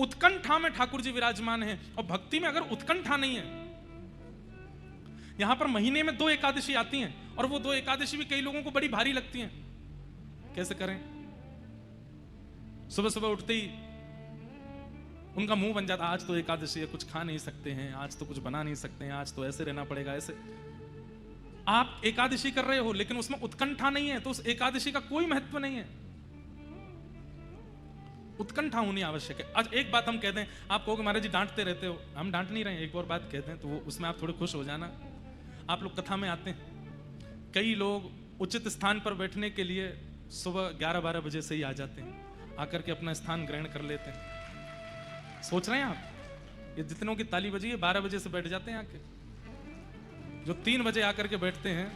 उत्कंठा में ठाकुर जी विराजमान हैं। और भक्ति में अगर उत्कंठा नहीं है, यहां पर महीने में 2 एकादशी आती हैं और वो 2 एकादशी भी कई लोगों को बड़ी भारी लगती हैं। कैसे करें? सुबह सुबह उठते ही उनका मुंह बन जाता, आज तो एकादशी है, कुछ खा नहीं सकते हैं, आज तो कुछ बना नहीं सकते हैं, आज तो ऐसे रहना पड़ेगा, ऐसे। आप एकादशी कर रहे हो लेकिन उसमें उत्कंठा नहीं है तो उस एकादशी का कोई महत्व नहीं है। उत्कंठा होनी आवश्यक है। आज एक बात हम कहते हैं, आप कहोगे महाराज जी डांटते रहते हो, हम डांट नहीं रहे हैं, एक और बात कहते हैं तो वो उसमें आप थोड़े खुश हो जाना। आप लोग कथा में आते हैं, कई लोग उचित स्थान पर बैठने के लिए सुबह 11-12 बजे से ही आ जाते हैं, आकर के अपना स्थान ग्रहण कर लेते हैं। सोच रहे हैं आप, ये जितनों की ताली बजी है 12 बजे से बैठ जाते हैं आके। जो 3 बजे आकर के बैठते हैं,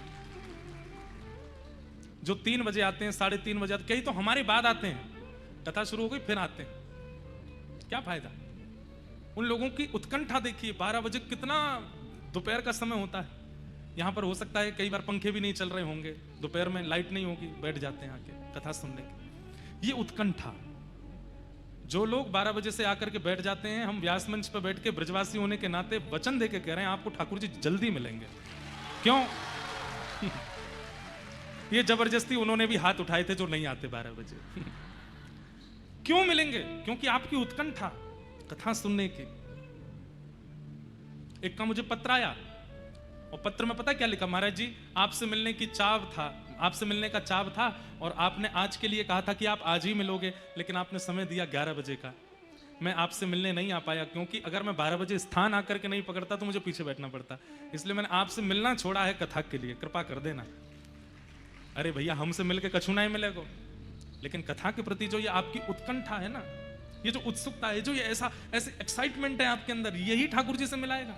जो 3 बजे आते हैं, 3:30 बजे आते, कई तो हमारे बाद आते हैं, कथा शुरू हो गई फिर आते हैं, क्या फायदा? उन लोगों की उत्कंठा देखिए, 12 बजे कितना दोपहर का समय होता है। यहां पर हो सकता है कई बार पंखे भी नहीं चल रहे होंगे, दोपहर में लाइट नहीं होगी, बैठ जाते हैं आके कथा सुनने के। ये उत्कंठा। जो लोग 12 बजे से आकर के बैठ जाते हैं, हम व्यास मंच पर बैठ के ब्रजवासी होने के नाते वचन देके कह रहे हैं आपको ठाकुर जी जल्दी मिलेंगे। क्यों? ये जबरदस्ती उन्होंने भी हाथ उठाए थे जो नहीं आते 12 बजे। क्यों मिलेंगे? क्योंकि आपकी उत्कंठा कथा सुनने की। एक का मुझे पत्र आया और पत्र में पता क्या लिखा, महाराज जी आपसे मिलने की चाव था, आपसे मिलने का चाव था और आपने आज के लिए कहा था कि आप आज ही मिलोगे, लेकिन आपने समय दिया 11 बजे का। मैं आपसे मिलने नहीं आ पाया क्योंकि अगर मैं 12 बजे स्थान आकर के नहीं पकड़ता तो मुझे पीछे बैठना पड़ता, इसलिए मैंने आपसे मिलना छोड़ा है कथा के लिए, कृपा कर देना। अरे भैया हमसे मिलके कछु नहीं मिलेगा, लेकिन कथा के प्रति जो ये आपकी उत्कंठा है ना, ये जो उत्सुकता है, जो ये ऐसे एक्साइटमेंट है आपके अंदर, यही ठाकुर जी से मिलाएगा।